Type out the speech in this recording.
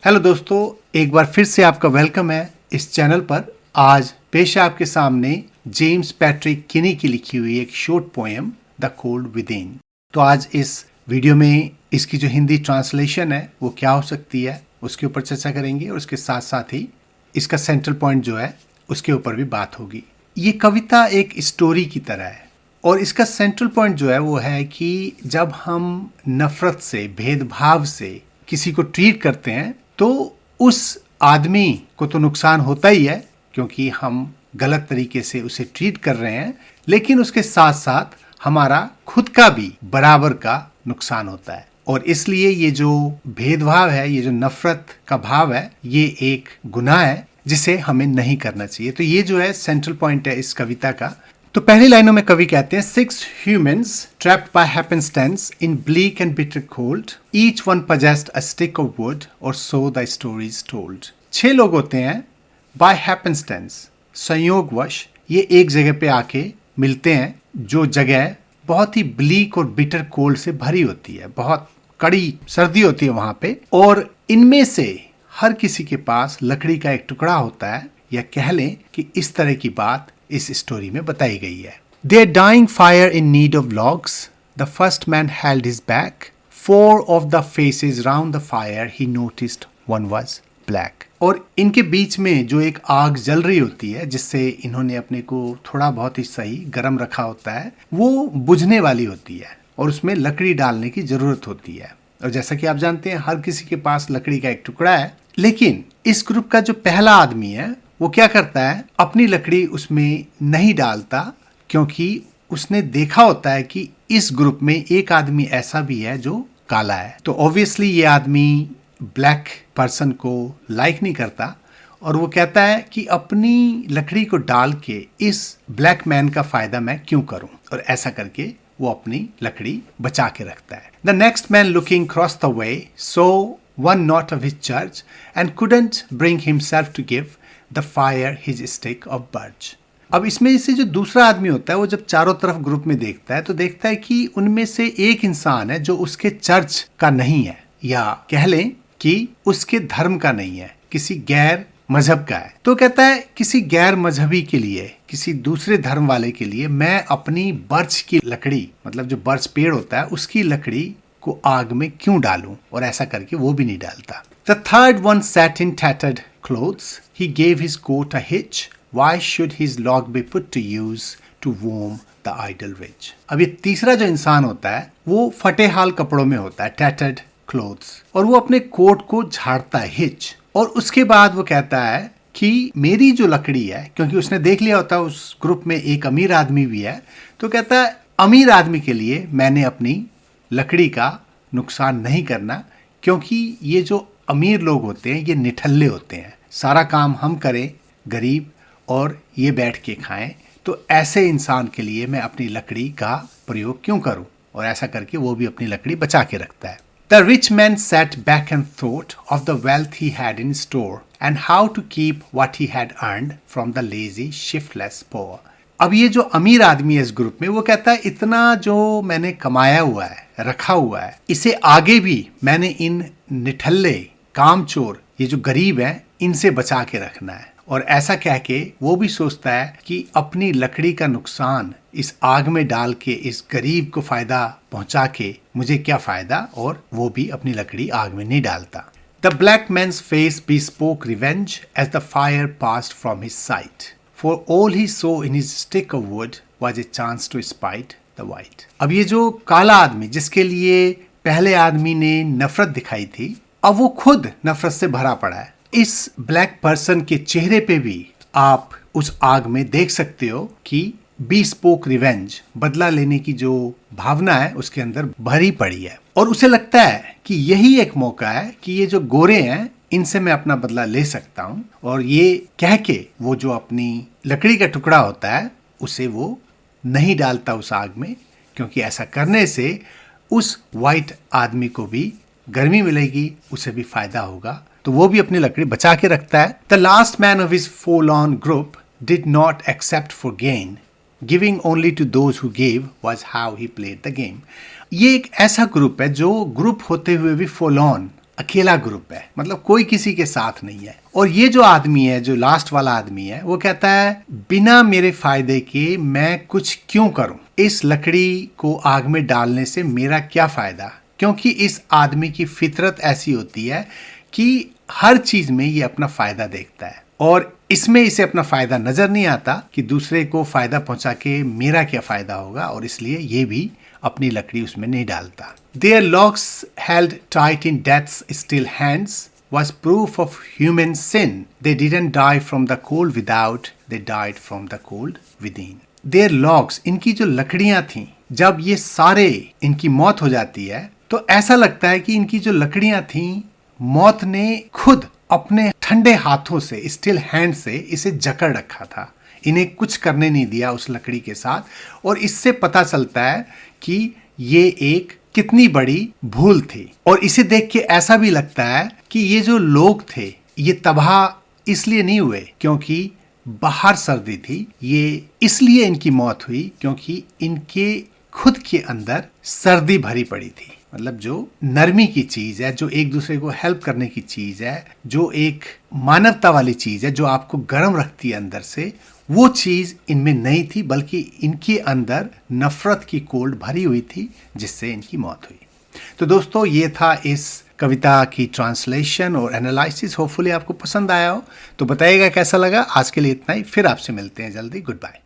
Hello दोस्तों, एक बार फिर से आपका वेलकम है इस चैनल पर। आज पेश है आपके सामने जेम्स पैट्रिक किनी की लिखी हुई एक short poem the cold with in. तो आज इस वीडियो में इसकी जो हिंदी ट्रांसलेशन है वो क्या हो सकती है उसके ऊपर चर्चा करेंगे और उसके साथ साथ ही इसका सेंट्रल पॉइंट जो है उसके ऊपर भी बात होगी। ये कविता एक स्टोरी की तरह है और इसका सेंट्रल पॉइंट जो है वो है कि जब हम नफरत से, भेदभाव से किसी को ट्रीट करते हैं तो उस आदमी को तो नुकसान होता ही है क्योंकि हम गलत तरीके से उसे ट्रीट कर रहे हैं, लेकिन उसके साथ साथ हमारा खुद का भी बराबर का नुकसान होता है। और इसलिए ये जो भेदभाव है, ये जो नफरत का भाव है, ये एक गुनाह है जिसे हमें नहीं करना चाहिए। तो ये जो है सेंट्रल पॉइंट है इस कविता का। तो पहली लाइनों में कवि कहते हैं, 6 humans trapped by happenstance in bleak and bitter cold, each one possessed a stick of wood, or so the story is told। 6 लोग होते हैं by happenstance, संयोगवश ये एक जगह पे आके मिलते हैं जो जगह बहुत ही ब्लीक और बिटर कोल्ड से भरी होती है, बहुत कड़ी सर्दी होती है वहां पे, और इनमें से हर किसी के पास लकड़ी का एक टुकड़ा होता है, या कह लें कि इस तरह की बात इस स्टोरी में बताई गई है। Their dying fire in need of logs, the first man held his back. 4 of the faces round the fire he noticed one was black। और इनके बीच में जो एक आग जल रही होती है जिससे इन्होंने अपने को थोड़ा बहुत ही सही गर्म रखा होता है, वो बुझने वाली होती है और उसमें लकड़ी डालने की जरूरत होती है। और जैसा कि आप जानते हैं हर किसी के पास लकड़ी का एक टुकड़ा है, लेकिन इस ग्रुप का जो पहला आदमी है वो क्या करता है, अपनी लकड़ी उसमें नहीं डालता क्योंकि उसने देखा होता है कि इस ग्रुप में एक आदमी ऐसा भी है जो काला है। तो ऑब्वियसली ये आदमी ब्लैक पर्सन को लाइक नहीं करता और वो कहता है कि अपनी लकड़ी को डाल के इस ब्लैक मैन का फायदा मैं क्यों करूं, और ऐसा करके वो अपनी लकड़ी बचा के रखता है। The next man looking cross the way saw one not of his church and couldn't bring himself to give the fire his stick of birch. अब इसमें से जो दूसरा आदमी होता है वो जब चारों तरफ ग्रुप में देखता है तो देखता है कि उनमें से एक इंसान है जो उसके चर्च का नहीं है, या कह लें कि उसके धर्म का नहीं है, किसी गैर मजहब का है। तो कहता है किसी गैर मजहबी के लिए, किसी दूसरे धर्म वाले के लिए मैं अपनी बर्च की लकड़ी, मतलब जो बर्च पेड़ होता है उसकी लकड़ी को आग में क्यों डालूं, और ऐसा करके वो भी नहीं डालता। The third one sat in tattered clothes. He gave his coat a hitch. Why should his log be put to use to warm the idle rich? अब ये तीसरा जो इंसान होता है वो फटे हाल कपड़ों में होता है, tattered clothes, और वो अपने कोट को झाड़ता है, hitch, और उसके बाद वो कहता है कि मेरी जो लकड़ी है, क्योंकि उसने देख लिया होता है उस ग्रुप में एक अमीर आदमी भी है, तो कहता है अमीर आदमी के लिए मैंने अपनी लकड़ी का नुकसान नहीं करना, क्योंकि ये जो अमीर लोग होते हैं ये निठल्ले होते हैं, सारा काम हम करें गरीब और ये बैठ के खाएं, तो ऐसे इंसान के लिए मैं अपनी लकड़ी का प्रयोग क्यों करूं, और ऐसा करके वो भी अपनी लकड़ी बचा के रखता है। The rich man sat back and thought of the wealth he had in store and how to keep what he had earned from the lazy, shiftless poor। अब ये जो अमीर आदमी है इस ग्रुप में वो कहता है इतना जो मैंने कमाया हुआ है, रखा हुआ है, इसे आगे भी मैंने इन निठल्ले, कामचोर, ये जो गरीब हैं इनसे बचा के रखना है। और ऐसा कह के वो भी सोचता है कि अपनी लकड़ी का नुकसान इस आग में डाल के इस गरीब को फायदा पहुंचा के मुझे क्या फायदा, और वो भी अपनी लकड़ी आग में नहीं डालता। The black man's face bespoke revenge as the fire passed from his sight, for all he saw in his stick of wood was a chance to spite the white। अब ये जो काला आदमी जिसके लिए पहले आदमी ने नफरत दिखाई थी, अब वो खुद नफरत से भरा पड़ा है। इस ब्लैक पर्सन के चेहरे पे भी आप उस आग में देख सकते हो कि bespoke रिवेंज, बदला लेने की जो भावना है उसके अंदर भरी पड़ी है, और उसे लगता है कि यही एक मौका है कि ये जो गोरे हैं इनसे मैं अपना बदला ले सकता हूं, और ये कह के वो जो अपनी लकड़ी का टुकड़ा होता है उसे वो नहीं डालता उस आग में, क्योंकि ऐसा करने से उस वाइट आदमी को भी गर्मी मिलेगी, उसे भी फायदा होगा, तो वो भी अपनी लकड़ी बचा के रखता है। The last man of his forlorn group did not except for gain, giving only to those who gave was how he played the game. ये एक ऐसा ग्रुप है जो ग्रुप होते हुए भी forlorn, अकेला ग्रुप है, मतलब कोई किसी के साथ नहीं है। और ये जो आदमी है, जो लास्ट वाला आदमी है, वो कहता है बिना मेरे फायदे के मैं कुछ क्यों करूं, इस लकड़ी को आग में डालने से मेरा क्या फायदा। क्योंकि इस आदमी की फितरत ऐसी होती है कि हर चीज में ये अपना फायदा देखता है और इसमें इसे अपना फायदा नजर नहीं आता कि दूसरे को फायदा पहुंचा के मेरा क्या फायदा होगा, और इसलिए ये भी अपनी लकड़ी उसमें नहीं डालता। Their locks held tight in death's still hands was proof of human sin. They didn't die from the cold without, they died from the cold within. Their locks, इनकी जो लकड़ियां थीं, जब ये सारे इनकी मौत हो जाती है तो ऐसा लगता है कि इनकी जो लकड़ियां थीं, मौत ने खुद अपने ठंडे हाथों से, स्टिल हैंड से इसे जकड़ रखा था, इन्हें कुछ करने नहीं दिया उस लकड़ी के साथ। और इससे पता चलता है कि ये एक कितनी बड़ी भूल थी। और इसे देख के ऐसा भी लगता है कि ये जो लोग थे ये तबाह इसलिए नहीं हुए क्योंकि बाहर सर्दी थी, ये इसलिए इनकी मौत हुई क्योंकि इनके खुद के अंदर सर्दी भरी पड़ी थी। मतलब जो नरमी की चीज है, जो एक दूसरे को हेल्प करने की चीज है, जो एक मानवता वाली चीज है, जो आपको गर्म रखती है अंदर से, वो चीज इनमें नहीं थी, बल्कि इनके अंदर नफरत की कोल्ड भरी हुई थी जिससे इनकी मौत हुई। तो दोस्तों, ये था इस कविता की ट्रांसलेशन और एनालिसिस। होपफुली आपको पसंद आया हो तो बताइएगा कैसा लगा। आज के लिए इतना ही, फिर आपसे मिलते हैं जल्दी। Good bye.